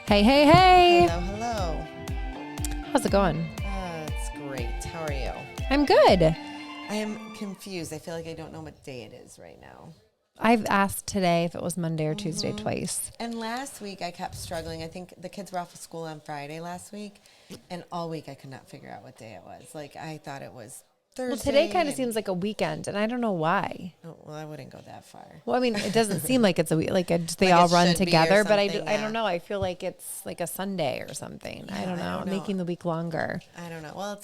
Hey, hey, hey. Hello, hello. How's it going? It's great. How are you? I'm good. I am confused. I feel like I don't know what day it is right now. I've asked today if it was Monday or Tuesday twice. And last week I kept struggling. I think the kids were off of school on Friday last week, and all week I could not figure out what day it was. Like, I thought it was Thursday. Well, today kind of seems like a weekend, and I don't know why. Oh, well, I wouldn't go that far. Well, I mean, it doesn't seem like it's a week. Like they Like all it run should be or together, but I something, don't know. I feel like it's like a Sunday or something. Yeah, I don't know. Making the week longer. I don't know. Well,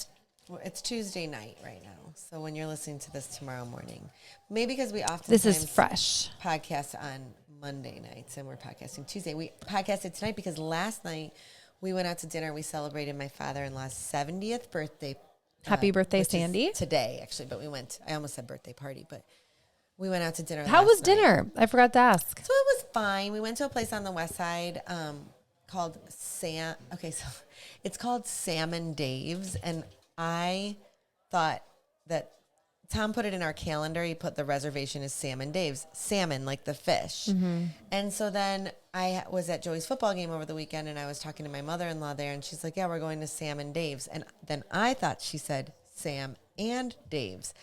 it's Tuesday night right now. So when you're listening to this tomorrow morning, maybe because we often This is fresh. podcast on Monday nights and we're podcasting Tuesday. We podcasted tonight because last night we went out to dinner. We celebrated my father-in-law's 70th birthday. Happy birthday, Sandy. Today, actually, but I almost said birthday party, but we went out to dinner. How was night. dinner? I forgot to ask. So it was fine. We went to a place on the west side called it's called Salmon Dave's, and I thought that Tom put it in our calendar. He put the reservation as Salmon Dave's, salmon like the fish. Mm-hmm. And so then I was at Joey's football game over the weekend, and I was talking to my mother-in-law there, and she's like, "Yeah, we're going to Salmon Dave's." And then I thought she said Sam and Dave's.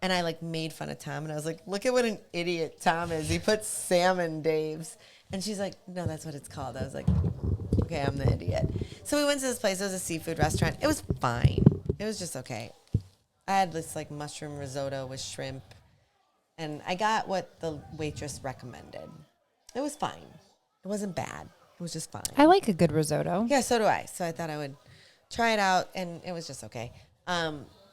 And I made fun of Tom, and I was like, "Look at what an idiot Tom is. He put Salmon Dave's." And she's like, "No, that's what it's called." I was like, "Okay, I'm the idiot." So we went to this place. It was a seafood restaurant. It was fine. It was just okay. I had this mushroom risotto with shrimp, and I got what the waitress recommended. It was fine. It wasn't bad. It was just fine. I like a good risotto. Yeah, so do I. So I thought I would try it out, and it was just okay.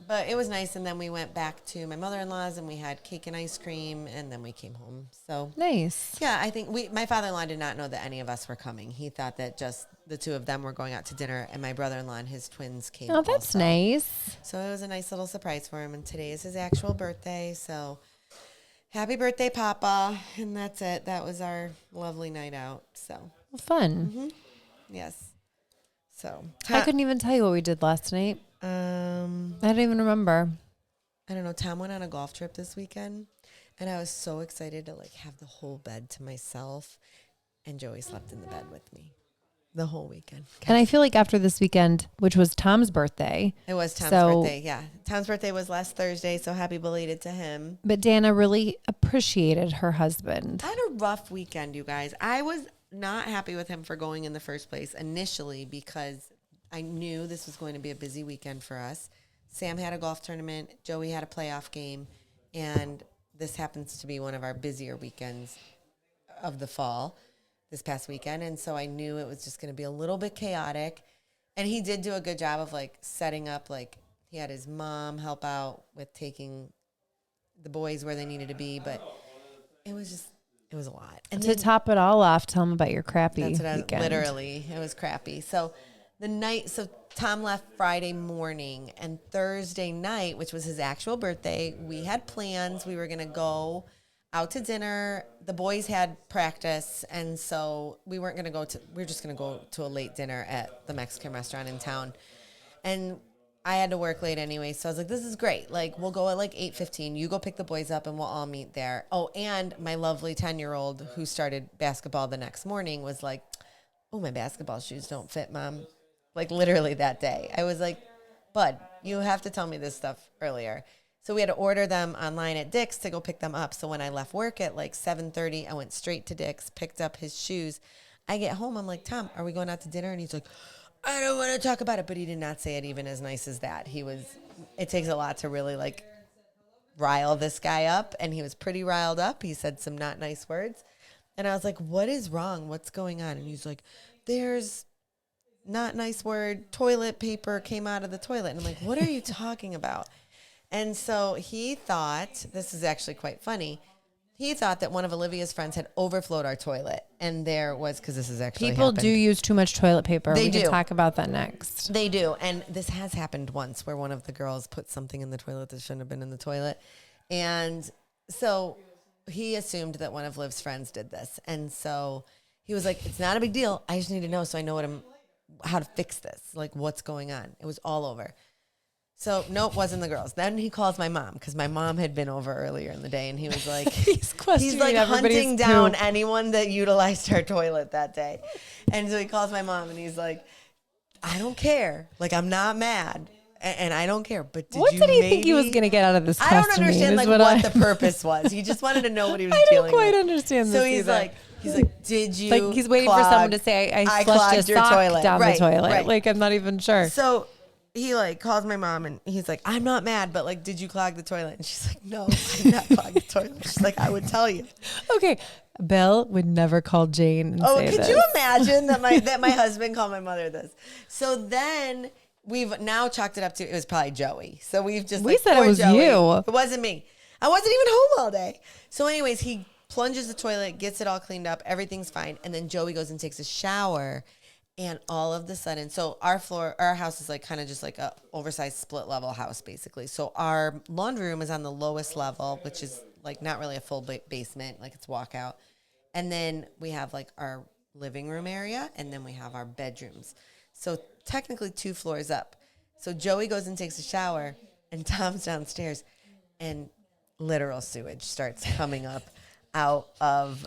But it was nice, and then we went back to my mother-in-law's, and we had cake and ice cream, and then we came home. So Nice. yeah, I think my father-in-law did not know that any of us were coming. He thought that just the two of them were going out to dinner, and my brother-in-law and his twins came. Oh, that's also. nice. So it was a nice little surprise for him, and today is his actual birthday. So happy birthday, Papa! And that's it. That was our lovely night out. So Well, fun. yes. So I couldn't even tell you what we did last night. I don't even remember. I don't know. Tom went on a golf trip this weekend, and I was so excited to have the whole bed to myself, and Joey slept in the bed with me the whole weekend. And I feel like after this weekend, which was Tom's birthday. It was Tom's birthday, yeah. Tom's birthday was last Thursday, so happy belated to him. But Danna really appreciated her husband. I had a rough weekend, you guys. I was not happy with him for going in the first place initially because I knew this was going to be a busy weekend for us. Sam had a golf tournament. Joey had a playoff game. And this happens to be one of our busier weekends of the fall this past weekend. And so I knew it was just going to be a little bit chaotic. And he did do a good job of setting up, he had his mom help out with taking the boys where they needed to be. But it was a lot. And To top it all off, tell him about your crappy weekend. Literally, it was crappy. So Tom left Friday morning, and Thursday night, which was his actual birthday, we had plans. We were going to go out to dinner. The boys had practice, and so we weren't going to we were just going to go to a late dinner at the Mexican restaurant in town. And I had to work late anyway, so I was like, this is great. We'll go at 8:15. You go pick the boys up, and we'll all meet there. Oh, and my lovely 10-year-old who started basketball the next morning was like, oh, my basketball shoes don't fit, Mom. Literally that day. I was like, Bud, you have to tell me this stuff earlier. So we had to order them online at Dick's to go pick them up. So when I left work at 7:30, I went straight to Dick's, picked up his shoes. I get home, I'm like, Tom, are we going out to dinner? And he's like, I don't want to talk about it. But he did not say it even as nice as that. It takes a lot to really rile this guy up. And he was pretty riled up. He said some not nice words. And I was like, what is wrong? What's going on? And he's like, there's not nice word, toilet paper came out of the toilet. And I'm like, what are you talking about? And so he thought, this is actually quite funny, he thought that one of Olivia's friends had overflowed our toilet. And there was, because this is actually People happened. do use too much toilet paper. They We do. can talk about that next. They do. And this has happened once where one of the girls put something in the toilet that shouldn't have been in the toilet. And so he assumed that one of Liv's friends did this. And so he was like, it's not a big deal. I just need to know so I know how to fix this, what's going on. It was all over. So, nope, wasn't the girls. Then he calls my mom because my mom had been over earlier in the day, and he was like, he's like hunting down poop. anyone that utilized our toilet that day. And so he calls my mom, and he's like, I don't care. Like, I'm not mad, and I don't care. But what did he think he was going to get out of this question? I don't understand like what the purpose was. He just wanted to know what he was dealing with. I don't quite understand this. So he's like, did you? Like he's waiting for someone to say, I flushed a sock down the toilet. Right. Like I'm not even sure. So he like calls my mom and he's like, I'm not mad, but like, did you clog the toilet? And she's like, no, I did not clog the toilet. She's like, I would tell you. Okay. Bill would never call Jane and say could this. you imagine that my husband called my mother this? So then we've now chalked it up to, it was probably Joey. So we've just we said it was Joey. you. It wasn't me. I wasn't even home all day. So anyways, he plunges the toilet, gets it all cleaned up. Everything's fine. And then Joey goes and takes a shower. And all of the sudden, so our house is like kind of just like a oversized split level house, basically. So our laundry room is on the lowest level, which is like not really a full basement, like it's walkout. And then we have like our living room area, and then we have our bedrooms. So technically 2 floors up. So Joey goes and takes a shower, and Tom's downstairs, and literal sewage starts coming up out of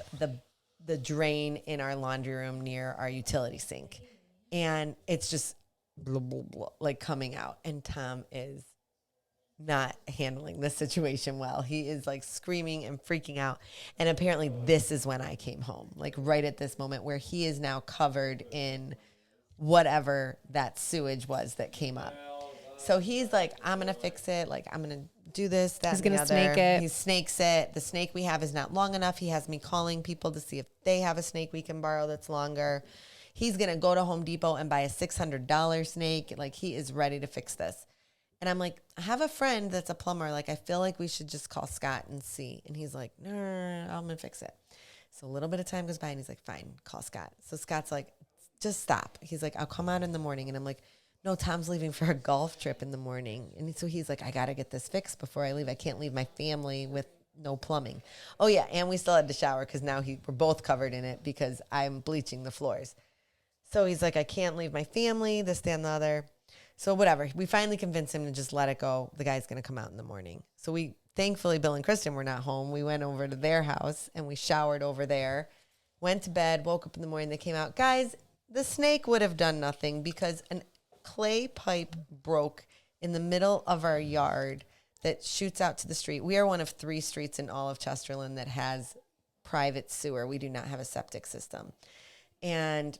the drain in our laundry room near our utility sink. And it's just blah, blah, blah, like coming out. And Tom is not handling the situation well. He is like screaming and freaking out. And apparently this is when I came home, like right at this moment where he is now covered in whatever that sewage was that came up. So he's like, I'm going to fix it. Like, I'm going to do this, that, he's and the gonna other. snake it. He snakes it. The snake we have is not long enough. He has me calling people to see if they have a snake we can borrow that's longer. He's going to go to Home Depot and buy a $600 snake. Like, he is ready to fix this. And I'm like, I have a friend that's a plumber. Like, I feel like we should just call Scott and see. And he's like, no, I'm going to fix it. So a little bit of time goes by, and he's like, fine, call Scott. So Scott's like, just stop. He's like, I'll come out in the morning. And I'm like, no, Tom's leaving for a golf trip in the morning. And so he's like, I got to get this fixed before I leave. I can't leave my family with no plumbing. Oh, yeah, and we still had to shower because now we're both covered in it because I'm bleaching the floors. So he's like, I can't leave my family, this, that, and the other. So whatever. We finally convinced him to just let it go. The guy's going to come out in the morning. So thankfully, Bill and Kristin were not home. We went over to their house, and we showered over there, went to bed, woke up in the morning. They came out. Guys, the snake would have done nothing because an clay pipe broke in the middle of our yard that shoots out to the street. We are one of 3 streets in all of Chesterland that has private sewer. We do not have a septic system. And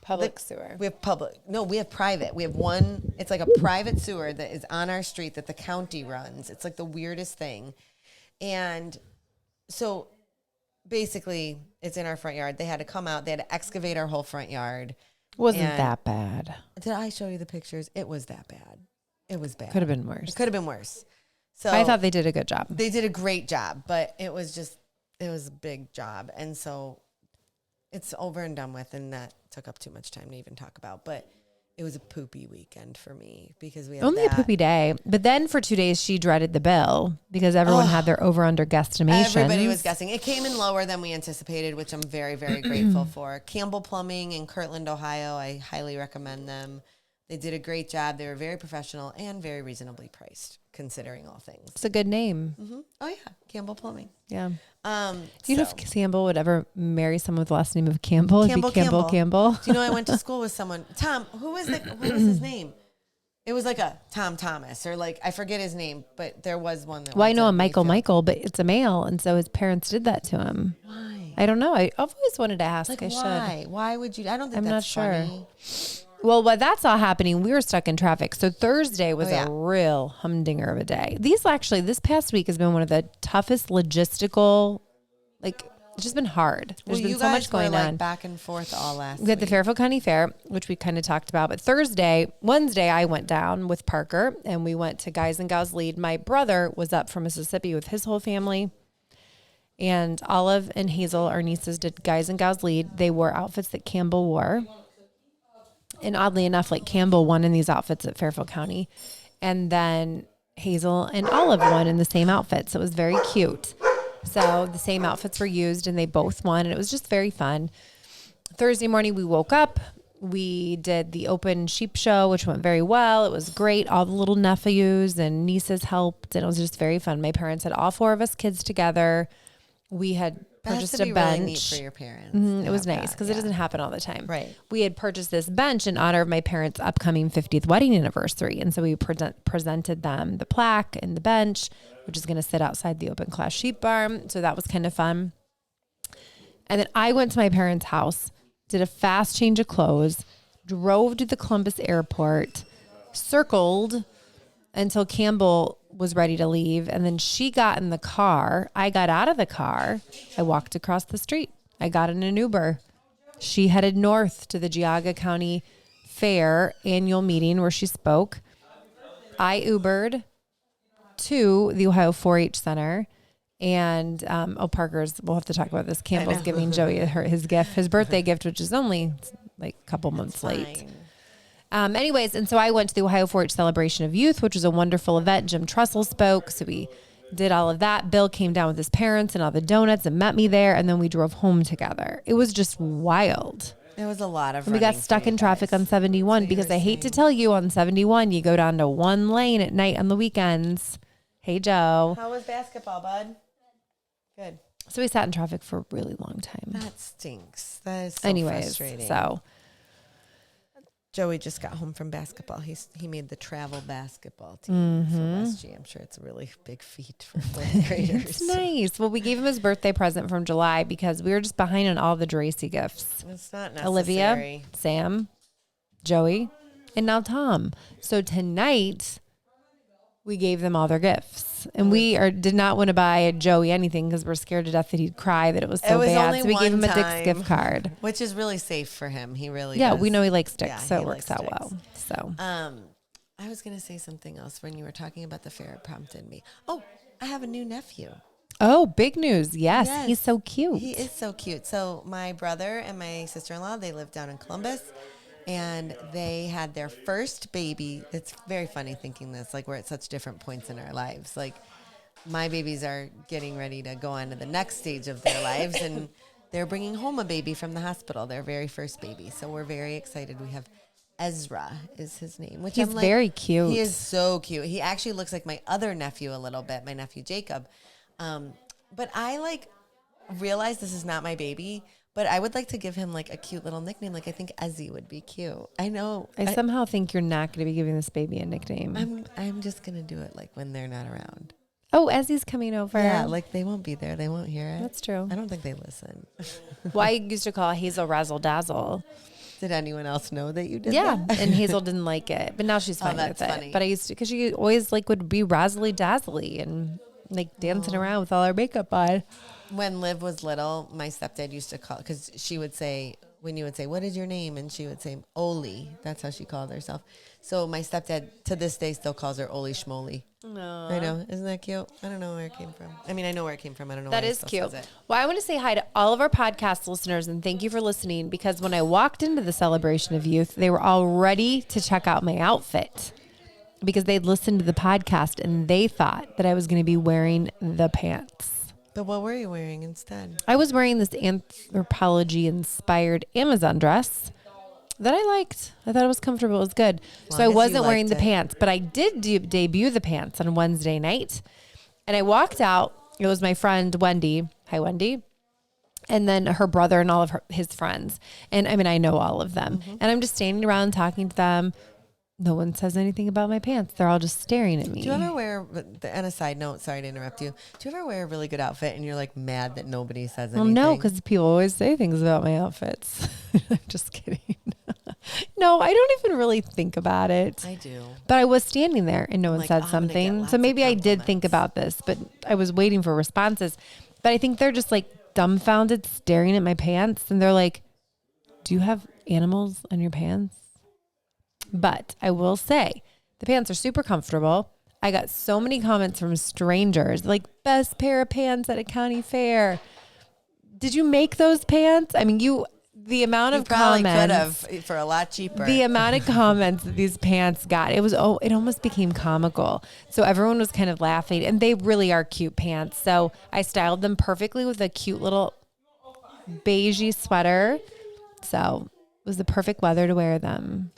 public sewer. We have public. No, we have private. We have one. It's like a private sewer that is on our street that the county runs. It's like the weirdest thing. And so basically it's in our front yard. They had to come out. They had to excavate our whole front yard. Wasn't that bad. Did I show you the pictures? It was that bad. It was bad. Could have been worse. It could have been worse. So I thought they did a good job. They did a great job, but it was a big job. And so it's over and done with, and that took up too much time to even talk about. But it was a poopy weekend for me because we had only a poopy day. But then for 2 days, she dreaded the bill because everyone had their over-under guesstimations. Everybody was guessing. It came in lower than we anticipated, which I'm very, very grateful for. Campbell Plumbing in Kirtland, Ohio, I highly recommend them. They did a great job. They were very professional and very reasonably priced, considering all things. It's a good name. Mm-hmm. Oh, yeah. Campbell Plumbing. Yeah. Do you know if Campbell would ever marry someone with the last name of Campbell? Campbell. Do you know I went to school with someone? Tom, what was his name? It was like a Tom Thomas or like, I forget his name, but there was one that. Well, I know a Michael, but it's a male. And so his parents did that to him. Why? I don't know. I've always wanted to ask. Like, I why? should. Why would you? I don't think I'm that's not funny. sure. Well, while that's all happening, we were stuck in traffic. So Thursday was a real humdinger of a day. This past week has been one of the toughest logistical, like, it's just been hard. There's been so much going on. Back and forth all last week. We had the Fairfield County Fair, which we kind of talked about. But Wednesday, I went down with Parker, and we went to Guys and Gals Lead. My brother was up from Mississippi with his whole family. And Olive and Hazel, our nieces, did Guys and Gals Lead. They wore outfits that Campbell wore. And oddly enough, like Campbell won in these outfits at Fairfield County. And then Hazel and Olive won in the same outfits. So it was very cute. So the same outfits were used and they both won. And it was just very fun. Thursday morning, we woke up. We did the open sheep show, which went very well. It was great. All the little nephews and nieces helped, and it was just very fun. My parents had all 4 of us kids together. We had purchased a bench. Really neat for your parents. It was nice because it doesn't happen all the time. Right. We had purchased this bench in honor of my parents' upcoming 50th wedding anniversary. And so we presented them the plaque and the bench, which is going to sit outside the open class sheep barn. So that was kind of fun. And then I went to my parents' house, did a fast change of clothes, drove to the Columbus airport, circled until Campbell was ready to leave. And then she got in the car. I got out of the car. I walked across the street. I got in an Uber. She headed north to the Geauga County Fair annual meeting where she spoke. I Ubered to the Ohio 4-H Center. And, Parker's, we'll have to talk about this. Campbell's giving Joey his gift, his birthday gift, which is only like a couple months late. Anyways, and so I went to the Ohio 4-H Celebration of Youth, which was a wonderful event. Jim Trussell spoke. So we did all of that. Bill came down with his parents and all the donuts and met me there. And then we drove home together. It was just wild. It was a lot of and we got stuck in traffic on 71 because I hate to tell you, on 71, you go down to one lane at night on the weekends. Hey, Joe. How was basketball, bud? Good. So we sat in traffic for a really long time. That stinks. That is so frustrating. So Joey just got home from basketball. He made the travel basketball team for SG. I'm sure it's a really big feat for 4th graders. It's nice. Well, we gave him his birthday present from July because we were just behind on all the Dracy gifts. It's not necessary. Olivia, Sam, Joey, and now Tom. So tonight we gave them all their gifts, and we did not want to buy Joey anything because we're scared to death that he'd cry that it was so bad. So we gave him a Dick's gift card, which is really safe for him. He really does. We know he likes Dick's, so it works out well. So I was going to say something else when you were talking about the fair. It prompted me. Oh, I have a new nephew. Oh, big news. Yes. He's so cute. He is so cute. So my brother and my sister-in-law, they live down in Columbus. And they had their first baby. It's very funny thinking this, like we're at such different points in our lives. Like my babies are getting ready to go on to the next stage of their lives, and they're bringing home a baby from the hospital, their very first baby. So we're very excited. We have Ezra is his name, which he's very cute. He is so cute. He actually looks like my other nephew a little bit, my nephew Jacob. But I realize this is not my baby. But I would like to give him a cute little nickname. I think Ezzy would be cute. I know. I somehow think you're not going to be giving this baby a nickname. I'm just going to do it when they're not around. Oh, Ezzy's coming over. Yeah, they won't be there. They won't hear it. That's true. I don't think they listen. Well, I used to call Hazel Razzle Dazzle. Did anyone else know that you did that? Yeah, and Hazel didn't like it. But now she's fine with funny. it. But I used to, because she always would be razzly dazzly and dancing around with all her makeup on. When Liv was little, my stepdad used to call, because she would say, when you would say, what is your name? And she would say, Oli. That's how she called herself. So my stepdad, to this day, still calls her Oli Schmoly. I know. Isn't that cute? I don't know where it came from. I mean, I know where it came from. I don't know why that is cute. Well, I want to say hi to all of our podcast listeners and thank you for listening, because when I walked into the celebration of youth, they were all ready to check out my outfit because they'd listened to the podcast and they thought that I was going to be wearing the pants. But what were you wearing instead? I was wearing this anthropology-inspired Amazon dress that I liked. I thought it was comfortable. It was good. So I wasn't wearing the pants, but I did debut the pants on Wednesday night. And I walked out. It was my friend Wendy. Hi, Wendy. And then her brother and all of his friends. And I mean, I know all of them. Mm-hmm. And I'm just standing around talking to them. No one says anything about my pants. They're all just staring at me. Do you ever wear, and a side note, sorry to interrupt you. Do you ever wear a really good outfit and you're mad that nobody says anything? Well, no, because people always say things about my outfits. I'm just kidding. No, I don't even really think about it. I do. But I was standing there and no one said something. So maybe I did think about this, but I was waiting for responses. But I think they're just dumbfounded staring at my pants. And they're like, do you have animals on your pants? But I will say the pants are super comfortable. I got so many comments from strangers, best pair of pants at a county fair. Did you make those pants? I mean, the amount of comments could have for a lot cheaper. The amount of comments that these pants got, it almost became comical. So everyone was kind of laughing, and they really are cute pants. So I styled them perfectly with a cute little beigey sweater. So was the perfect weather to wear them.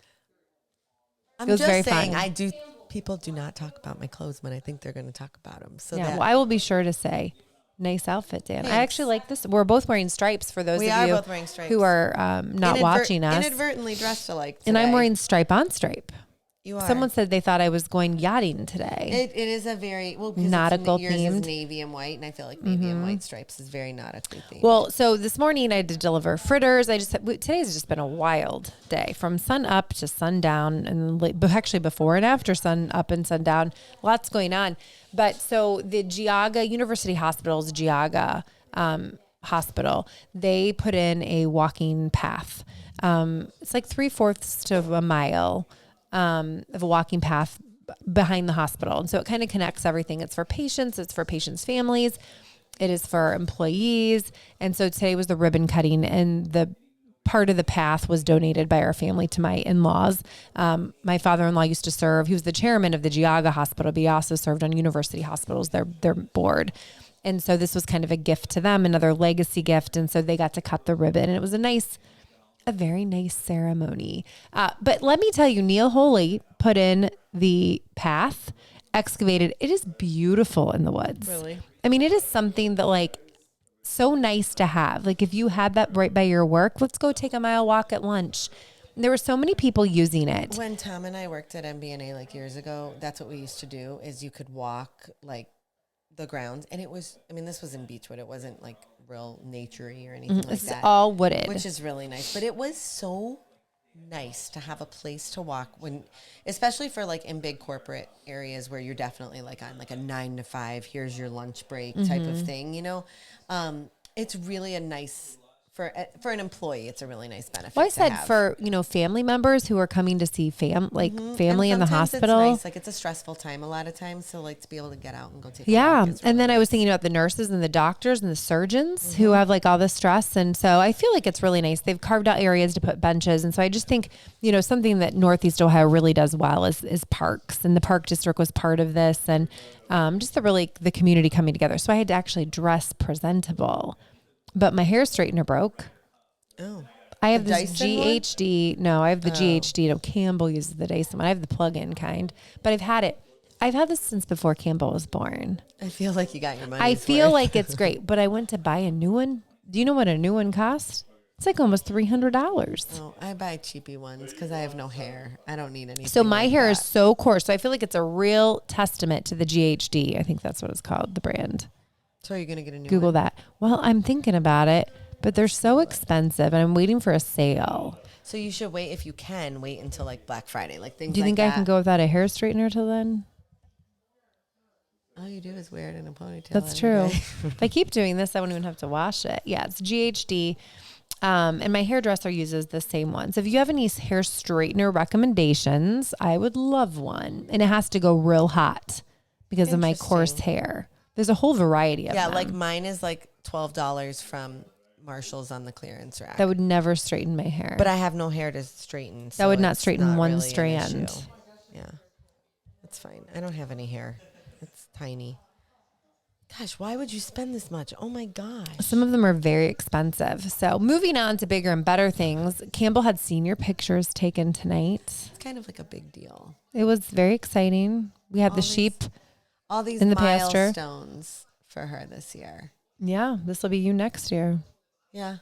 I'm It was just very saying, fun. people do not talk about my clothes when I think they're going to talk about them. So Yeah, that well, I will be sure to say, nice outfit, Dan. I Thanks. actually like this. We're both wearing stripes for those we of are you both wearing stripes. who are not watching us. Inadvertently dressed alike today. And I'm wearing stripe on stripe. You are. Someone said they thought I was going yachting today. It is a very nautical yours themed. is navy and white, and I feel like navy and white stripes is very nautically themed. Well, so this morning I had to deliver fritters. Today's just been a wild day from sun up to sundown, and actually before and after sun up and sundown, lots going on. But so the Geauga University Hospital's Geauga hospital, they put in a walking path. It's like 3/4 to a mile of a walking path behind the hospital. And so it kind of connects everything. It's for patients. It's for patients' families. It is for employees. And so today was the ribbon cutting, and the part of the path was donated by our family to my in-laws. My father-in-law used to serve. He was the chairman of the Geauga Hospital, but he also served on University Hospitals, their board. And so this was kind of a gift to them, another legacy gift. And so they got to cut the ribbon, and it was a very nice ceremony. But let me tell you, Neil Holy put in the path, excavated. It is beautiful in the woods. Really? I mean, it is something that like so nice to have. Like if you had that right by your work, let's go take a mile walk at lunch. There were so many people using it. When Tom and I worked at MBNA like years ago, that's what we used to do is you could walk like the grounds. And it was, I mean, this was in Beechwood. It wasn't like real naturey or anything like It's that. all wooded. Which is really nice. But it was so nice to have a place to walk when, especially for like in big corporate areas where you're definitely like on like a 9 to 5, here's your lunch break type of thing, you know? It's really a nice, for an employee, it's a really nice benefit. Well, I said have. for, family members who are coming to see family in the sometimes hospital. It's nice. Like it's a stressful time a lot of times. So like to be able to get out and go take a Yeah. walk is really And then I was nice. thinking about the nurses and the doctors and the surgeons who have like all this stress. And so I feel like it's really nice. They've carved out areas to put benches. And so I just think, something that Northeast Ohio really does well is parks. And the park district was part of this, and just the community coming together. So I had to actually dress presentable, but my hair straightener broke. Oh. I have The this Dyson GHD. No, I have the GHD. No, Campbell uses the Dyson one. I have the plug-in kind, but I've had this since before Campbell was born. I feel like you got your money. I feel like it's great, but I went to buy a new one. Do you know what a new one costs? It's like almost $300. Oh, I buy cheapy ones because I have no hair. I don't need anything. So my like hair that. is so coarse. So I feel like it's a real testament to the GHD. I think that's what it's called, the brand. So you're gonna get a new Google one? that. Well, I'm thinking about it, but they're so expensive, and I'm waiting for a sale. So you should wait, if you can, wait until like Black Friday, like things. Do you think like I can that. go without a hair straightener till then? All you do is wear it in a ponytail. That's true. If I keep doing this, I won't even have to wash it. Yeah, it's GHD. And my hairdresser uses the same ones. If you have any hair straightener recommendations, I would love one. And it has to go real hot because of my coarse hair. There's a whole variety of them. Yeah, like mine is like $12 from Marshall's on the clearance rack. That would never straighten my hair. But I have no hair to straighten. That would not it's straighten one really an strand. issue. Yeah, that's fine. I don't have any hair. It's tiny. Gosh, why would you spend this much? Oh my gosh. Some of them are very expensive. So moving on to bigger and better things, Campbell had senior pictures taken tonight. It's kind of like a big deal. It was very exciting. We had the sheep. All these in the pasture. milestones for her this year. Yeah, this will be you next year. Yeah.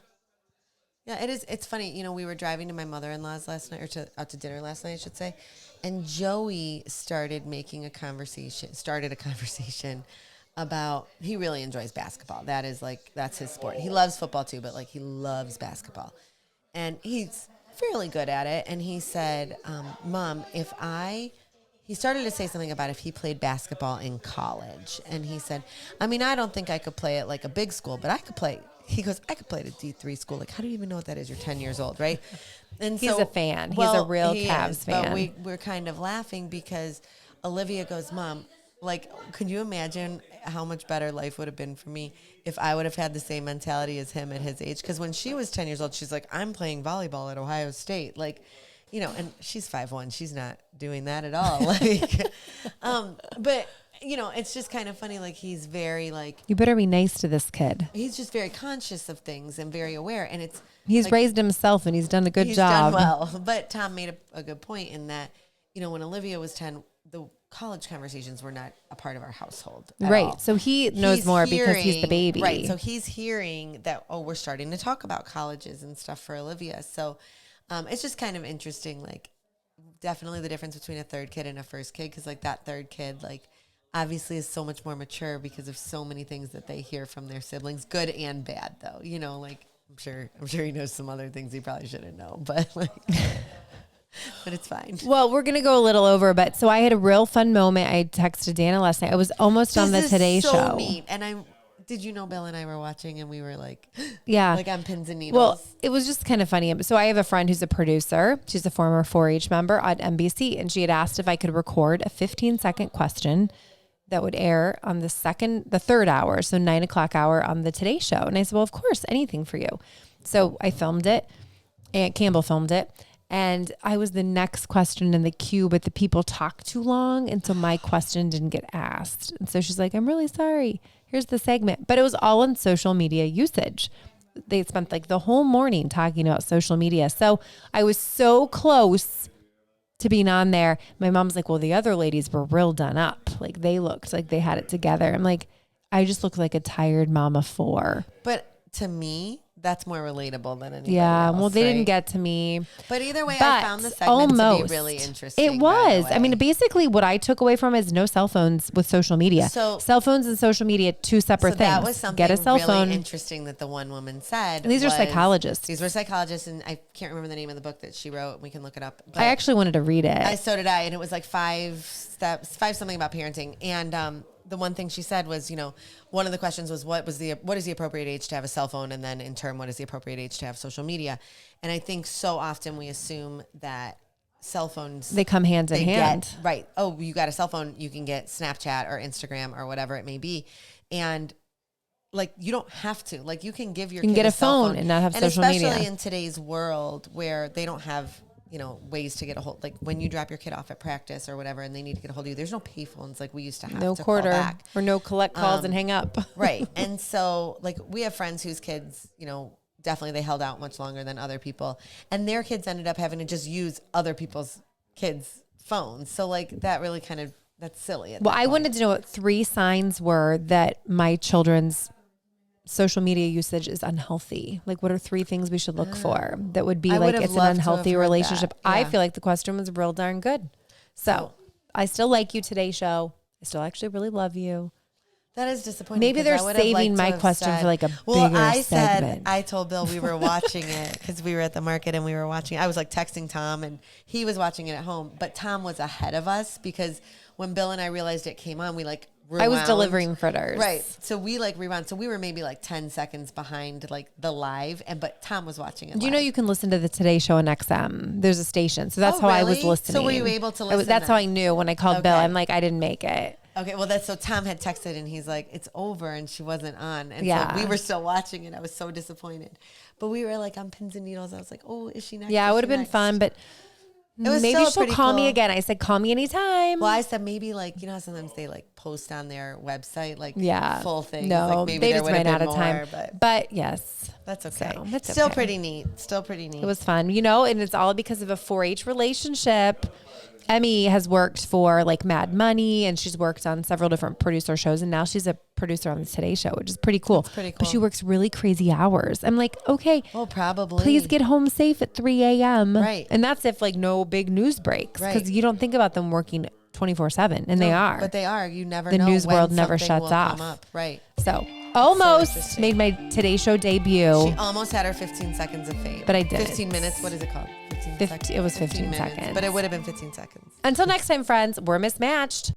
Yeah, it is. It's funny. We were driving to my mother-in-law's last night, or out to dinner last night, I should say. And Joey started a conversation about, he really enjoys basketball. That's his sport. He loves football too, but he loves basketball. And he's fairly good at it. And he said, Mom, he started to say something about if he played basketball in college. And he said, I don't think I could play at like a big school, but I could play. He goes, I could play at a D3 school. Like, how do you even know what that is? You're 10 years old, right? And He's a fan. He's a real Cavs fan. But we're kind of laughing because Olivia goes, Mom, could you imagine how much better life would have been for me if I would have had the same mentality as him at his age? Because when she was 10 years old, she's like, I'm playing volleyball at Ohio State. And she's 5'1". She's not doing that at all. But it's just kind of funny. Like he's very like, You better be nice to this kid. he's just very conscious of things and very aware. And He's like, raised himself and he's done a good he's job. done well. But Tom made a good point in that, when Olivia was 10, the college conversations were not a part of our household. Right. All. So he knows more because he's the baby. Right. So he's hearing that, we're starting to talk about colleges and stuff for Olivia. So it's just kind of interesting, like definitely the difference between a third kid and a first kid. Cause like that third kid, like obviously is so much more mature because of so many things that they hear from their siblings, good and bad though. Like I'm sure he knows some other things he probably shouldn't know, but like, but it's fine. Well, we're going to go a little over, but so I had a real fun moment. I texted Danna last night. I was almost on the Today Show. So neat. And did you know Bill and I were watching and we were like, yeah, like on pins and needles? Well, it was just kind of funny. So I have a friend who's a producer. She's a former 4-H member at NBC. And she had asked if I could record a 15-second question that would air on the third hour. So 9:00 hour on the Today Show. And I said, well, of course, anything for you. So I filmed it. Aunt Campbell filmed it. And I was the next question in the queue, but the people talked too long. And so my question didn't get asked. And so she's like, I'm really sorry. Here's the segment. But it was all on social media usage. They spent like the whole morning talking about social media. So I was so close to being on there. My mom's like, well, the other ladies were real done up. Like they looked like they had it together. I'm like, I just look like a tired mom of 4. But to me, that's more relatable than anybody else, well, they didn't get to me. But either way, I found the segment to be really interesting. It was. I mean, basically what I took away from it is no cell phones with social media. So cell phones and social media, 2 separate things. That was something Get a cell really phone. interesting that the one woman said. And these are psychologists. These were psychologists, and I can't remember the name of the book that she wrote. We can look it up. I actually wanted to read it. So did I, and it was like 5 steps, 5 something about parenting. And the one thing she said was, one of the questions was what is the appropriate age to have a cell phone, and then in turn, what is the appropriate age to have social media? And I think so often we assume that cell phones, they come hand in hand. Right. Oh, you got a cell phone, you can get Snapchat or Instagram or whatever it may be, and like you don't have to. Like you can give your kid get a phone and not have social media, especially in today's world where they don't have ways to get a hold, like when you drop your kid off at practice or whatever and they need to get a hold of you, there's no pay phones like we used to have. No to quarter call back. Or no collect calls and hang up. Right. And so like we have friends whose kids, definitely they held out much longer than other people, and their kids ended up having to just use other people's kids' phones. So like that really that's silly. Well, I wanted to know what 3 signs were that my children's social media usage is unhealthy. Like what are 3 things we should look for that would be like it's an unhealthy relationship? Yeah. I feel like the question was real darn good. So I still like you, Today Show. I still actually really love you. That is disappointing. Maybe they're saving my question for like a bigger segment. I told Bill we were watching it because we were at the market and we were watching it. I was like texting Tom and he was watching it at home, but Tom was ahead of us because when Bill and I realized it came on, we like rewound. I was delivering fritters. Right. So we like rewound. So we were maybe like 10 seconds behind like the live, but Tom was watching it live. Do you know you can listen to the Today Show on XM? There's a station. So that's how I was listening. So were you able to listen? That's how I knew when I called Bill. I'm like, I didn't make it. Okay, well, so Tom had texted and he's like, it's over, and she wasn't on. And so we were still watching it. I was so disappointed. But we were like on pins and needles. I was like, oh, is she next? Yeah, it would have been fun, but maybe she'll call me again. I said, call me anytime. Well, I said maybe like, how sometimes they like post on their website, like full things. No, like maybe they just ran out of time. But yes. That's okay. So, it's still pretty neat. It was fun, and it's all because of a 4-H relationship. Emmy has worked for like Mad Money, and she's worked on several different producer shows, and now she's a producer on the Today Show, which is pretty cool. That's pretty cool. But she works really crazy hours. I'm like, okay, well, probably. Please get home safe at 3 a.m. Right. And that's if like no big news breaks, because you don't think about them working 24/7, and they are. But they are. You never know. The news world never shuts off. Right. So almost made my Today Show debut. She almost had her 15 seconds of fame. But I did. 15 minutes. What is it called? 15 seconds. It was 15 seconds. But it would have been 15 seconds. Until next time, friends, we're mismatched.